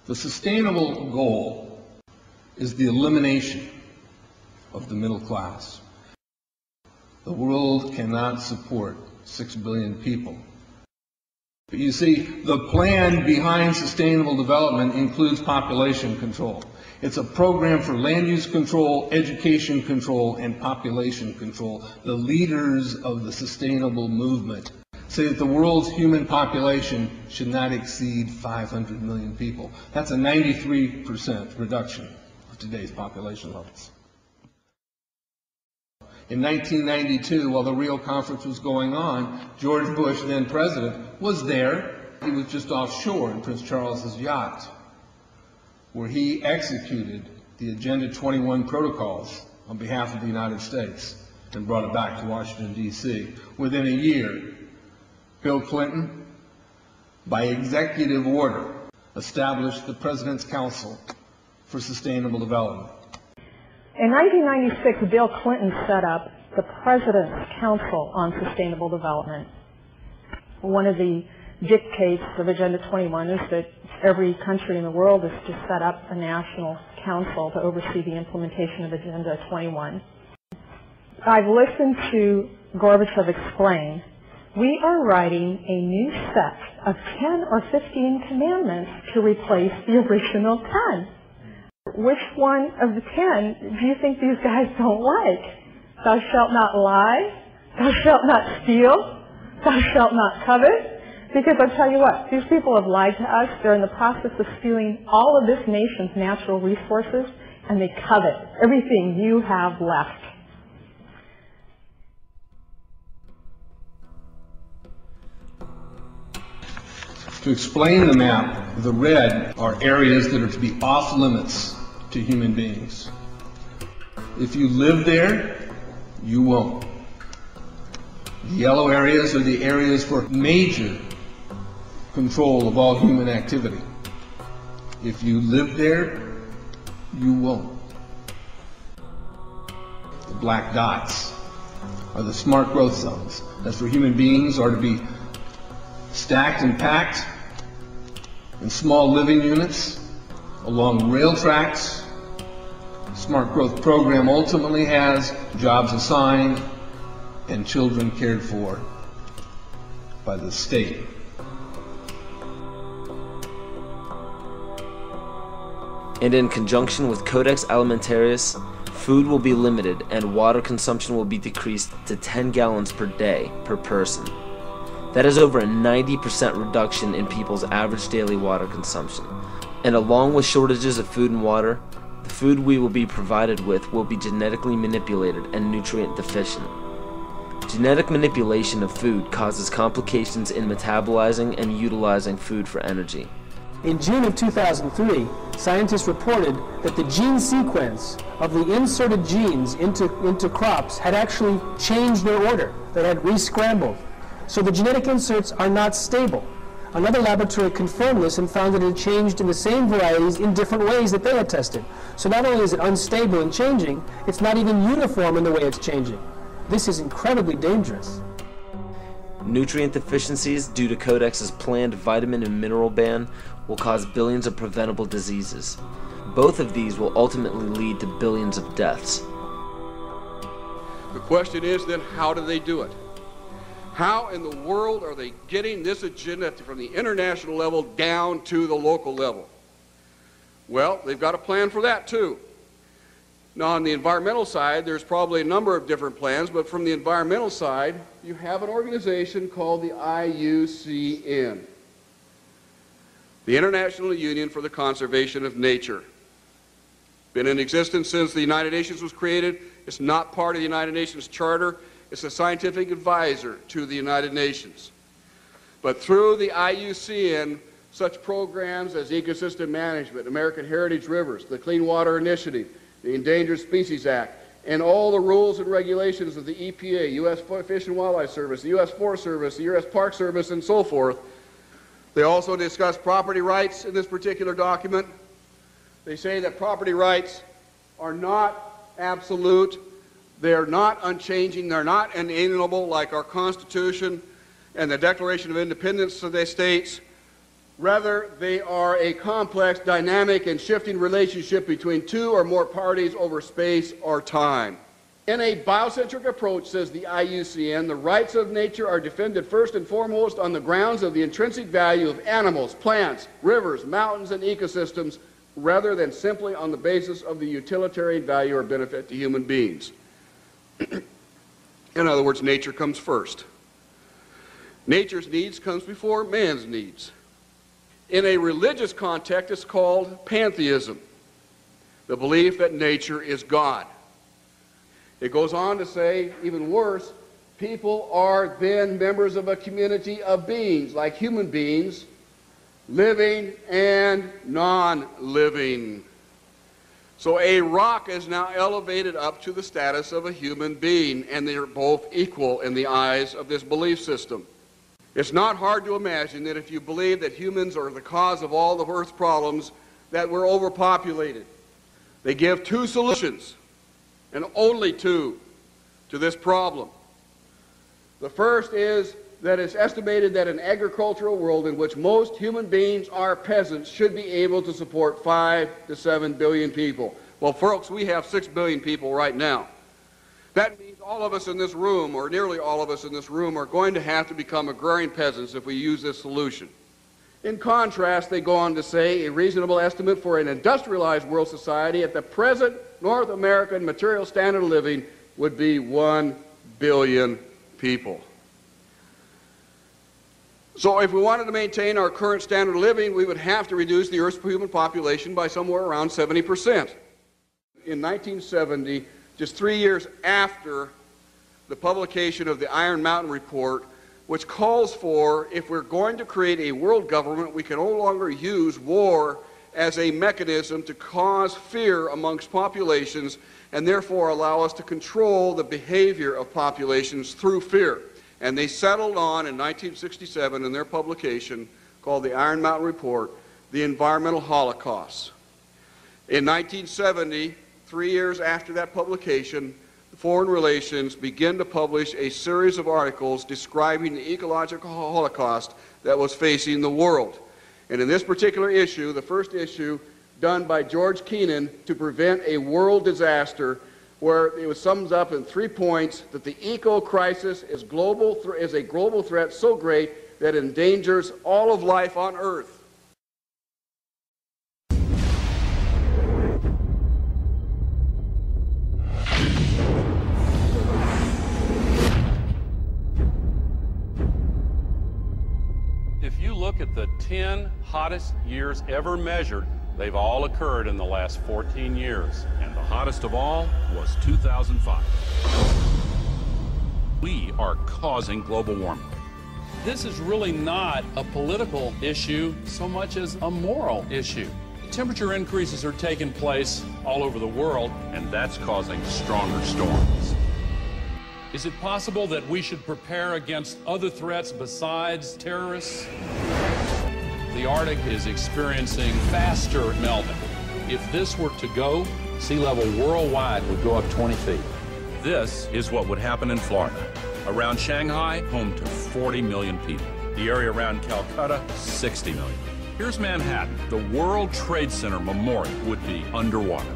The sustainable goal is the elimination of the middle class. The world cannot support 6 billion people. But you see, the plan behind sustainable development includes population control. It's a program for land use control, education control, and population control. The leaders of the sustainable movement say that the world's human population should not exceed 500 million people. That's a 93% reduction of today's population levels. In 1992, while the Rio Conference was going on, George Bush, then president, was there. He was just offshore in Prince Charles's yacht, where he executed the Agenda 21 protocols on behalf of the United States and brought it back to Washington, D.C. Within a year, Bill Clinton, by executive order, established the President's Council for Sustainable Development. In 1996, Bill Clinton set up the President's Council on Sustainable Development. One of the dictates of Agenda 21 is that every country in the world is to set up a national council to oversee the implementation of Agenda 21. I've listened to Gorbachev explain, we are writing a new set of 10 or 15 commandments to replace the original 10. Which one of the 10 do you think these guys don't like? Thou shalt not lie, thou shalt not steal, thou shalt not covet. Because I'll tell you what, these people have lied to us. They're in the process of stealing all of this nation's natural resources, and they covet everything you have left. To explain the map, the red are areas that are to be off limits to human beings. If you live there, you won't. The yellow areas are the areas for major control of all human activity. If you live there, you won't. The black dots are the smart growth zones. That's where human beings are to be stacked and packed in small living units along rail tracks. Smart growth program ultimately has jobs assigned and children cared for by the state. And in conjunction with Codex Alimentarius, food will be limited and water consumption will be decreased to 10 gallons per day per person. That is over a 90% reduction in people's average daily water consumption. And along with shortages of food and water, the food we will be provided with will be genetically manipulated and nutrient deficient. Genetic manipulation of food causes complications in metabolizing and utilizing food for energy. In June of 2003, scientists reported that the gene sequence of the inserted genes into crops had actually changed their order. They had re-scrambled. So the genetic inserts are not stable. Another laboratory confirmed this and found that it had changed in the same varieties in different ways that they had tested. So not only is it unstable and changing, it's not even uniform in the way it's changing. This is incredibly dangerous. Nutrient deficiencies due to Codex's planned vitamin and mineral ban will cause billions of preventable diseases. Both of these will ultimately lead to billions of deaths. The question is then, how do they do it? How in the world are they getting this agenda from the international level down to the local level? Well, they've got a plan for that too. Now on the environmental side, there's probably a number of different plans, but from the environmental side, you have an organization called the IUCN, the International Union for the Conservation of Nature. Been in existence since the United Nations was created. It's not part of the United Nations Charter. It's a scientific advisor to the United Nations. But through the IUCN, such programs as ecosystem management, American Heritage Rivers, the Clean Water Initiative, the Endangered Species Act, and all the rules and regulations of the EPA, U.S. Fish and Wildlife Service, the U.S. Forest Service, the U.S. Park Service, and so forth. They also discuss property rights in this particular document. They say that property rights are not absolute. They're not unchanging, they're not inalienable like our Constitution and the Declaration of Independence of the states. Rather, they are a complex, dynamic, and shifting relationship between two or more parties over space or time. In a biocentric approach, says the IUCN, the rights of nature are defended first and foremost on the grounds of the intrinsic value of animals, plants, rivers, mountains, and ecosystems, rather than simply on the basis of the utilitarian value or benefit to human beings. In other words, nature comes first. Nature's needs comes before man's needs. In a religious context, it's called pantheism, the belief that nature is God. It goes on to say, even worse, people are then members of a community of beings, like human beings, living and non-living. So a rock is now elevated up to the status of a human being, and they're both equal in the eyes of this belief system. It's not hard to imagine that if you believe that humans are the cause of all the Earth's problems, that we're overpopulated. They give two solutions, and only two, to this problem. The first is that it's estimated that an agricultural world in which most human beings are peasants should be able to support 5 to 7 billion people. Well, folks, we have 6 billion people right now. That means all of us in this room, or nearly all of us in this room, are going to have to become agrarian peasants if we use this solution. In contrast, they go on to say a reasonable estimate for an industrialized world society at the present North American material standard of living would be 1 billion people. So if we wanted to maintain our current standard of living, we would have to reduce the Earth's human population by somewhere around 70%. In 1970, just 3 years after the publication of the Iron Mountain Report, which calls for, if we're going to create a world government, we can no longer use war as a mechanism to cause fear amongst populations and therefore allow us to control the behavior of populations through fear. And they settled on, in 1967, in their publication called the Iron Mountain Report, the environmental holocaust. In 1970, 3 years after that publication, Foreign Relations began to publish a series of articles describing the ecological holocaust that was facing the world. And in this particular issue, the first issue done by George Kennan to prevent a world disaster, where it was summed up in 3 points that the eco-crisis is a global threat so great that it endangers all of life on Earth. If you look at the 10 hottest years ever measured, they've all occurred in the last 14 years. And the hottest of all was 2005. We are causing global warming. This is really not a political issue so much as a moral issue. Temperature increases are taking place all over the world, And that's causing stronger storms. Is it possible that we should prepare against other threats besides terrorists? The Arctic is experiencing faster melting. If this were to go, sea level worldwide would go up 20 feet. This is what would happen in Florida. Around Shanghai, home to 40 million people. The area around Calcutta, 60 million. Here's Manhattan. The World Trade Center Memorial would be underwater.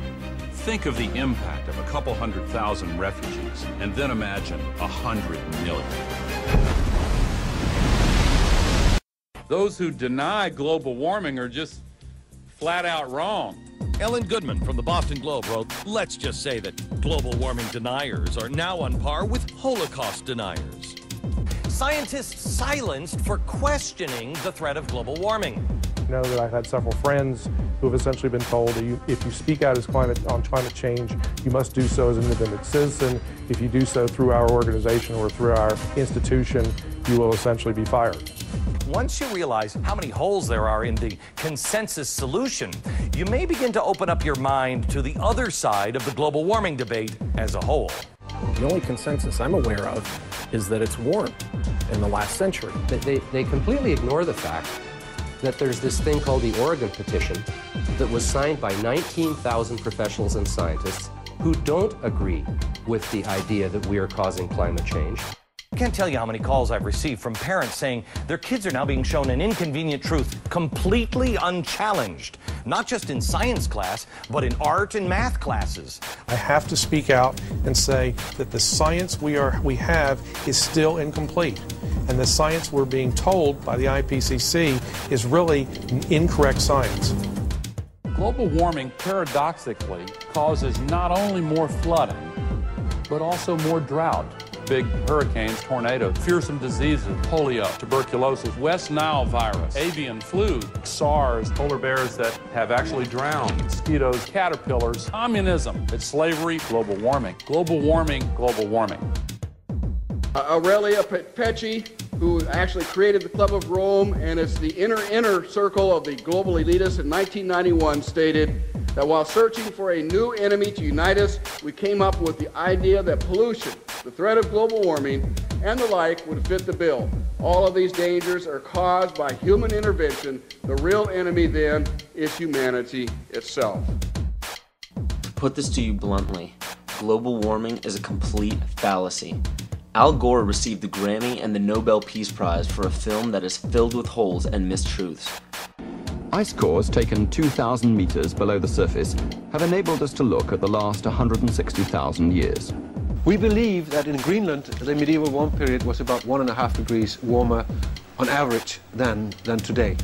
Think of the impact of a couple 100,000 refugees, and then imagine 100 million. Those who deny global warming are just flat out wrong. Ellen Goodman from the Boston Globe wrote, "Let's just say that global warming deniers are now on par with Holocaust deniers." Scientists silenced for questioning the threat of global warming. I know that I've had several friends who have essentially been told that if you speak out on climate change, you must do so as an independent citizen. If you do so through our organization or through our institution, you will essentially be fired. Once you realize how many holes there are in the consensus solution, you may begin to open up your mind to the other side of the global warming debate as a whole. The only consensus I'm aware of is that it's warm in the last century. They completely ignore the fact that there's this thing called the Oregon Petition that was signed by 19,000 professionals and scientists who don't agree with the idea that we are causing climate change. I can't tell you how many calls I've received from parents saying their kids are now being shown an inconvenient truth completely unchallenged, not just in science class, but in art and math classes. I have to speak out and say that the science we have is still incomplete. And the science we're being told by the IPCC is really incorrect science. Global warming, paradoxically, causes not only more flooding, but also more drought. Big hurricanes, tornadoes, fearsome diseases, polio, tuberculosis, West Nile virus, avian flu, SARS, polar bears that have actually drowned, mosquitoes, caterpillars, communism, it's slavery, global warming, global warming, global warming. Aurelia Pecci, who actually created the Club of Rome, and it's the inner circle of the global elitists in 1991, stated that while searching for a new enemy to unite us, we came up with the idea that pollution, the threat of global warming, and the like would fit the bill. All of these dangers are caused by human intervention. The real enemy then is humanity itself. To put this to you bluntly, global warming is a complete fallacy. Al Gore received the Grammy and the Nobel Peace Prize for a film that is filled with holes and mistruths. Ice cores taken 2,000 meters below the surface have enabled us to look at the last 160,000 years. We believe that in Greenland, the medieval warm period was about 1.5 degrees warmer on average than today.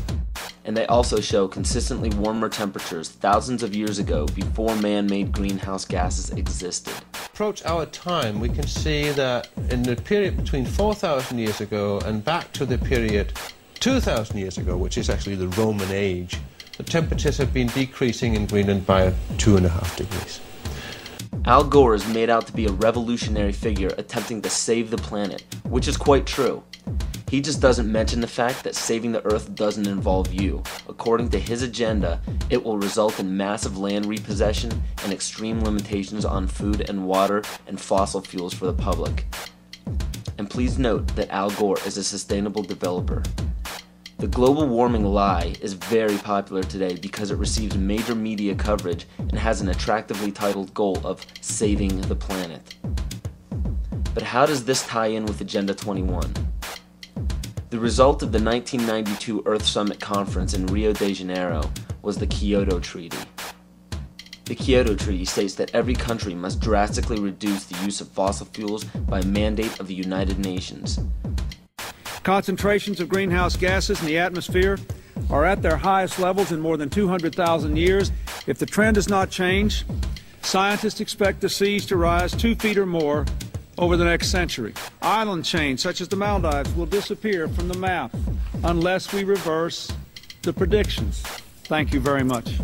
And they also show consistently warmer temperatures thousands of years ago before man-made greenhouse gases existed. Approach our time, we can see that in the period between 4,000 years ago and back to the period 2,000 years ago, which is actually the Roman age, the temperatures have been decreasing in Greenland by 2.5 degrees. Al Gore is made out to be a revolutionary figure attempting to save the planet, which is quite true. He just doesn't mention the fact that saving the Earth doesn't involve you. According to his agenda, it will result in massive land repossession and extreme limitations on food and water and fossil fuels for the public. And please note that Al Gore is a sustainable developer. The global warming lie is very popular today because it receives major media coverage and has an attractively titled goal of saving the planet. But how does this tie in with Agenda 21? The result of the 1992 Earth Summit Conference in Rio de Janeiro was the Kyoto Treaty. The Kyoto Treaty states that every country must drastically reduce the use of fossil fuels by mandate of the United Nations. Concentrations of greenhouse gases in the atmosphere are at their highest levels in more than 200,000 years. If the trend does not change, scientists expect the seas to rise 2 feet or more over the next century. Island chains such as the Maldives will disappear from the map unless we reverse the predictions. Thank you very much.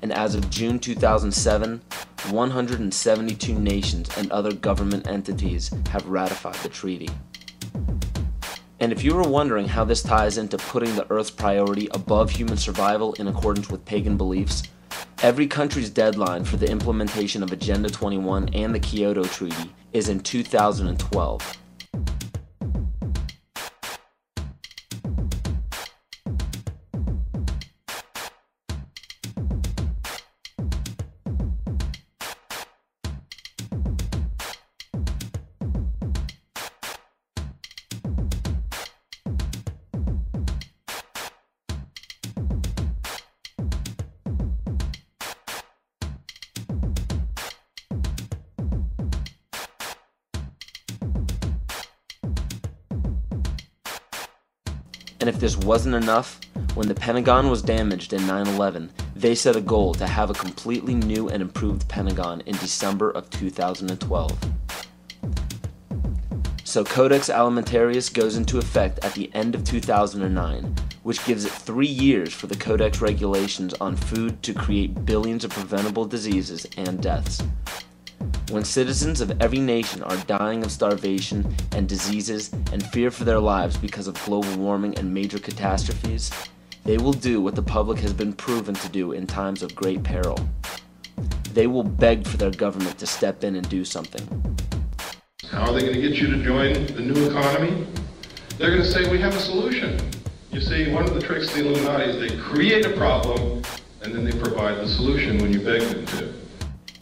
And as of June 2007, 172 nations and other government entities have ratified the treaty. And if you were wondering how this ties into putting the Earth's priority above human survival in accordance with pagan beliefs, every country's deadline for the implementation of Agenda 21 and the Kyoto Treaty is in 2012. And if this wasn't enough, when the Pentagon was damaged in 9/11, they set a goal to have a completely new and improved Pentagon in December of 2012. So Codex Alimentarius goes into effect at the end of 2009, which gives it 3 years for the Codex regulations on food to create billions of preventable diseases and deaths. When citizens of every nation are dying of starvation and diseases and fear for their lives because of global warming and major catastrophes, they will do what the public has been proven to do in times of great peril. They will beg for their government to step in and do something. How are they going to get you to join the new economy? They're going to say, we have a solution. You see, one of the tricks of the Illuminati is they create a problem and then they provide the solution when you beg them to.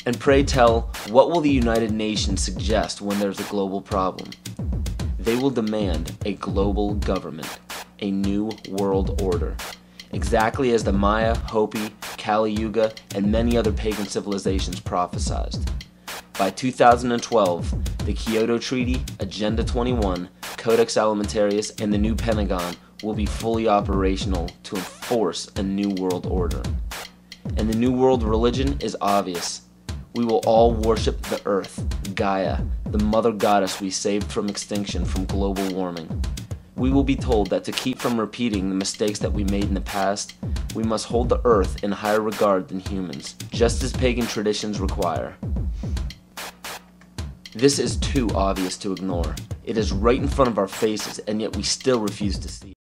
And pray tell, what will the United Nations suggest when there's a global problem? They will demand a global government, a new world order, exactly as the Maya, Hopi, Kali Yuga, and many other pagan civilizations prophesied. By 2012, the Kyoto Treaty, Agenda 21, Codex Alimentarius, and the new Pentagon will be fully operational to enforce a new world order. And the new world religion is obvious. We will all worship the earth, Gaia, the mother goddess we saved from extinction from global warming. We will be told that to keep from repeating the mistakes that we made in the past, we must hold the earth in higher regard than humans, just as pagan traditions require. This is too obvious to ignore. It is right in front of our faces, and yet we still refuse to see it.